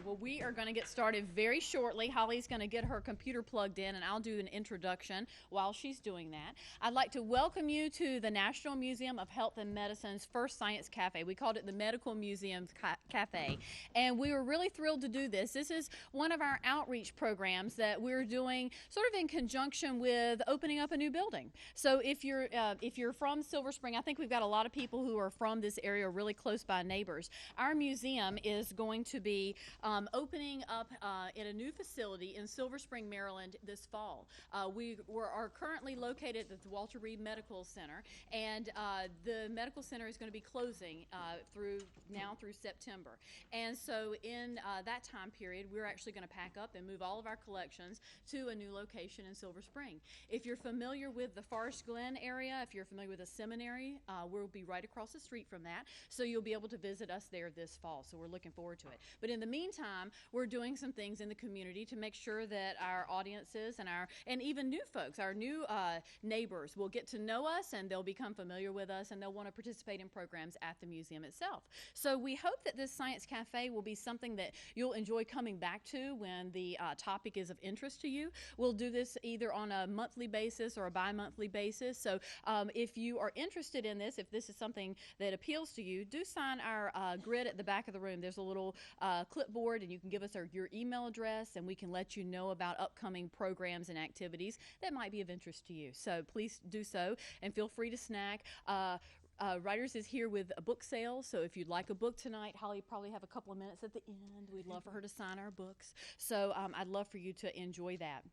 Well, we are going to get started very shortly. Holly's going to get her computer plugged in, and I'll do an introduction while she's doing that. I'd like to welcome you to the National Museum of Health and Medicine's first Science Cafe. We called it the Medical Museum Cafe, and we were really thrilled to do this. This is one of our outreach programs that we're doing sort of in conjunction with opening up a new building. So if you're from Silver Spring, I think we've got a lot of people who are from this area, really close by neighbors. Our museum is going to be opening up in a new facility in Silver Spring, Maryland this fall. We are currently located at the Walter Reed Medical Center, and the medical center is going to be closing through September. And so in that time period, we're actually going to pack up and move all of our collections to a new location in Silver Spring. If you're familiar with the Forest Glen area, if you're familiar with the seminary, we'll be right across the street from that, so you'll be able to visit us there this fall. So we're looking forward to it. But in the meantime, we're doing some things in the community to make sure that our audiences and even new folks, our new neighbors, will get to know us, and they'll become familiar with us, and they'll want to participate in programs at the museum itself. So we hope that this Science Cafe will be something that you'll enjoy coming back to when the topic is of interest to you. We'll do this either on a monthly basis or a bi-monthly basis. So if you are interested in this, if this is something that appeals to you, do sign our grid at the back of the room. There's a little clipboard, and you can give us your email address, and we can let you know about upcoming programs and activities that might be of interest to you. So please do so, and feel free to snack. Writers is here with a book sale, so if you'd like a book tonight, Holly probably have a couple of minutes at the end. We'd love for her to sign our books, so I'd love for you to enjoy that.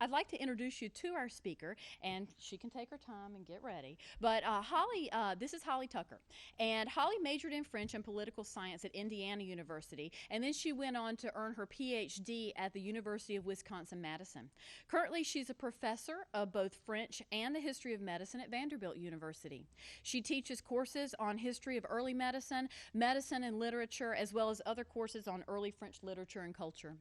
I'd like to introduce you to our speaker, and she can take her time and get ready. But Holly, this is Holly Tucker, and Holly majored in French and political science at Indiana University, and then she went on to earn her PhD at the University of Wisconsin-Madison. Currently, she's a professor of both French and the history of medicine at Vanderbilt University. She teaches courses on history of early medicine, medicine and literature, as well as other courses on early French literature and culture.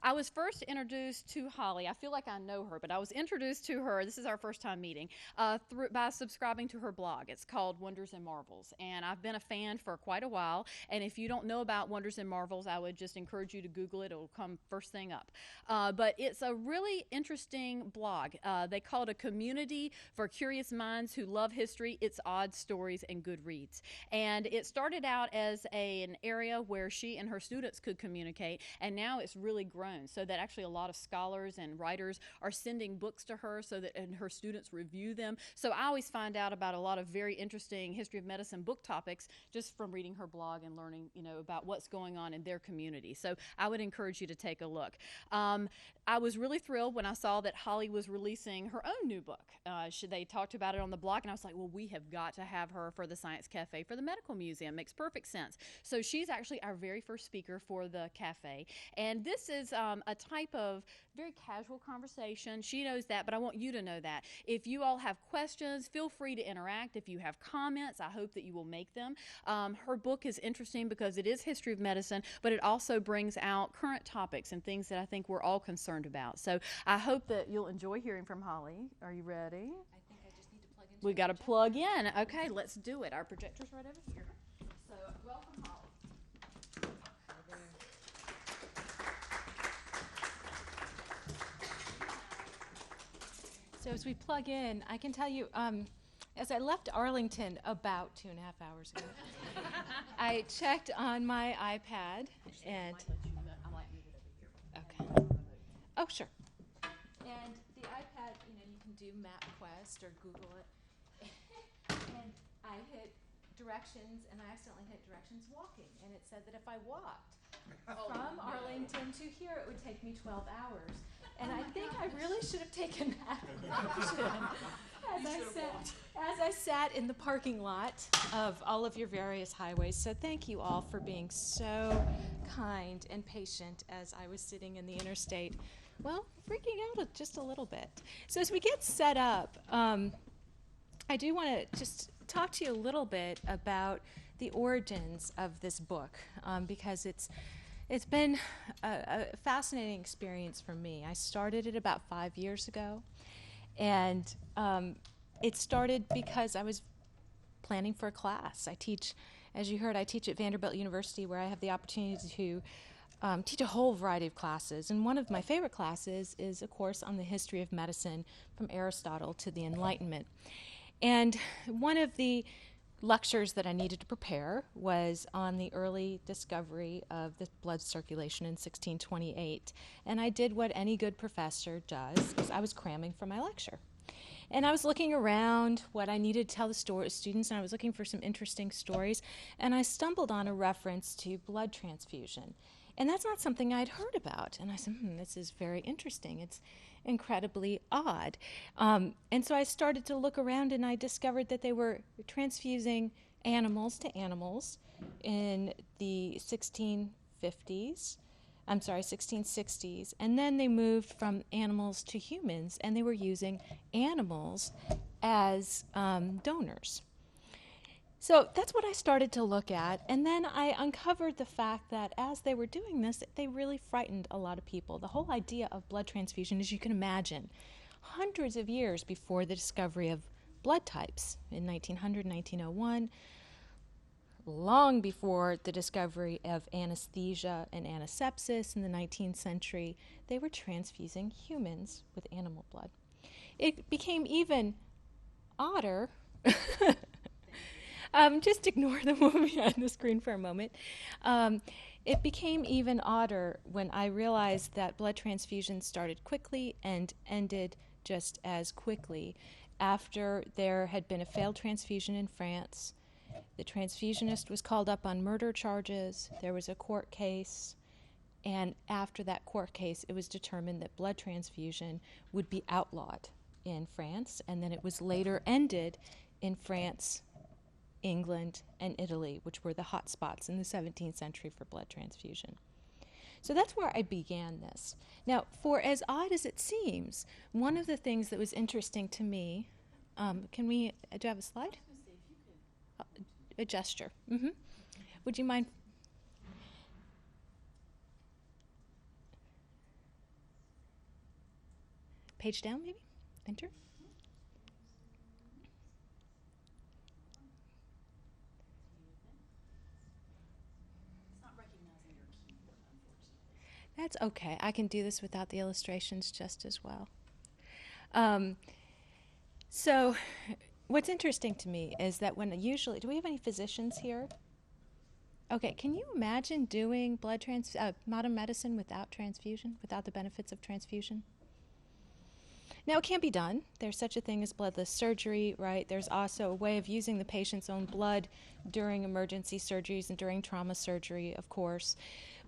I was first introduced to Holly. I feel like I know her, but I was introduced to her, this is our first time meeting, by subscribing to her blog. It's called Wonders and Marvels, and I've been a fan for quite a while, and if you don't know about Wonders and Marvels, I would just encourage you to Google it. It'll come first thing up. But it's a really interesting blog. They call it a community for curious minds who love history, its odd stories, and good reads. And it started out as an area where she and her students could communicate, and now it's really grown so that actually a lot of scholars and writers are sending books to her so that and her students review them. So I always find out about a lot of very interesting history of medicine book topics just from reading her blog and learning, about what's going on in their community. So I would encourage you to take a look. I was really thrilled when I saw that Holly was releasing her own new book. They talked about it on the blog, and I was like, well, we have got to have her for the Science Cafe for the Medical Museum. Makes perfect sense. So she's actually our very first speaker for the cafe, and this is a type of very casual conversation. She knows that, but I want you to know that. If you all have questions, feel free to interact. If you have comments, I hope that you will make them. Her book is interesting because it is history of medicine, but it also brings out current topics and things that I think we're all concerned about. So I hope that you'll enjoy hearing from Holly. Are you ready? I think I just need to plug into We got to plug in. Okay, let's do it. Our projector's right over here. So welcome, Holly. So as we plug in, I can tell you, as I left Arlington about 2.5 hours ago, I checked on my iPad and okay. Oh, sure. And the iPad, you can do MapQuest or Google it. And I hit directions, and I accidentally hit directions walking, and it said that if I walked from Arlington to here, it would take me 12 hours. And I think I really should have taken that option as I sat in the parking lot of all of your various highways. So thank you all for being so kind and patient as I was sitting in the interstate, well, freaking out just a little bit. So as we get set up, I do want to just talk to you a little bit about the origins of this book, because it's been a fascinating experience for me. I started it about 5 years ago, and it started because I was planning for a class. I teach, as you heard, I teach at Vanderbilt University, where I have the opportunity to teach a whole variety of classes, and one of my favorite classes is a course on the history of medicine from Aristotle to the Enlightenment. And one of the lectures that I needed to prepare was on the early discovery of the blood circulation in 1628. And I did what any good professor does, because I was cramming for my lecture. And I was looking around what I needed to tell the students, and I was looking for some interesting stories, and I stumbled on a reference to blood transfusion. And that's not something I'd heard about. And I said, this is very interesting. It's incredibly odd. And so I started to look around, and I discovered that they were transfusing animals to animals in the 1660s, and then they moved from animals to humans, and they were using animals as donors. So that's what I started to look at, and then I uncovered the fact that as they were doing this, they really frightened a lot of people. The whole idea of blood transfusion, as you can imagine, hundreds of years before the discovery of blood types in 1900, 1901, long before the discovery of anesthesia and antisepsis in the 19th century, they were transfusing humans with animal blood. It became even odder. Just ignore the movie on the screen for a moment. It became even odder when I realized that blood transfusions started quickly and ended just as quickly after there had been a failed transfusion in France. The transfusionist was called up on murder charges. There was a court case. And after that court case, it was determined that blood transfusion would be outlawed in France. And then it was later ended in France, England, and Italy, which were the hot spots in the 17th century for blood transfusion. So that's where I began this. Now, for as odd as it seems, one of the things that was interesting to me, do you have a slide? A gesture. Would you mind? Page down, maybe? Enter. That's okay. I can do this without the illustrations just as well. So what's interesting to me is that when usually, do we have any physicians here? Okay, can you imagine doing modern medicine without transfusion, without the benefits of transfusion? Now, it can be done. There's such a thing as bloodless surgery, right? There's also a way of using the patient's own blood during emergency surgeries and during trauma surgery, of course.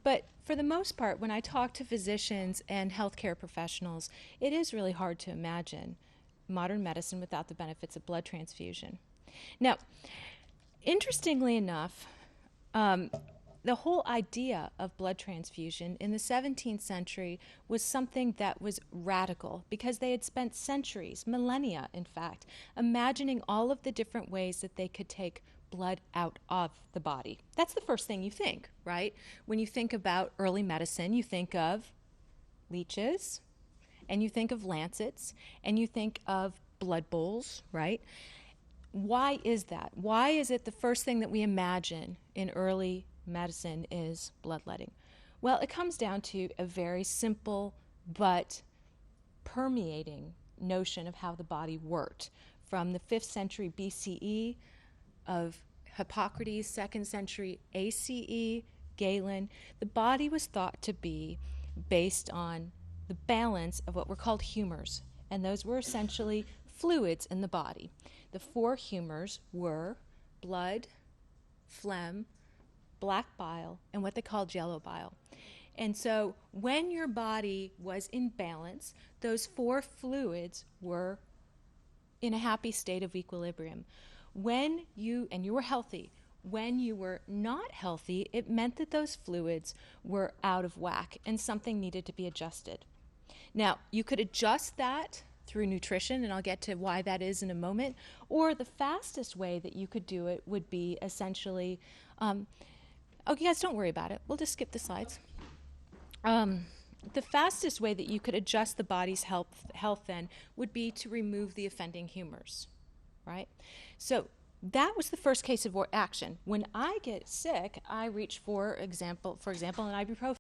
But for the most part, when I talk to physicians and healthcare professionals, it is really hard to imagine modern medicine without the benefits of blood transfusion. Now, interestingly enough, the whole idea of blood transfusion in the 17th century was something that was radical because they had spent centuries, millennia in fact, imagining all of the different ways that they could take blood out of the body. That's the first thing you think, right? When you think about early medicine, you think of leeches, and you think of lancets, and you think of blood bowls, right? Why is that? Why is it the first thing that we imagine in early medicine is bloodletting? Well, it comes down to a very simple but permeating notion of how the body worked. From the 5th century BCE of Hippocrates, 2nd century ACE, Galen, the body was thought to be based on the balance of what were called humors, and those were essentially fluids in the body. The 4 humors were blood, phlegm, black bile, and what they called yellow bile. And so when your body was in balance, those 4 fluids were in a happy state of equilibrium. When you were healthy. When you were not healthy, it meant that those fluids were out of whack and something needed to be adjusted. Now, you could adjust that through nutrition, and I'll get to why that is in a moment, or the fastest way that you could do it would be essentially, okay guys, don't worry about it. We'll just skip the slides. The fastest way that you could adjust the body's health then would be to remove the offending humors, right? So that was the first case of action. When I get sick, I reach for example, an ibuprofen.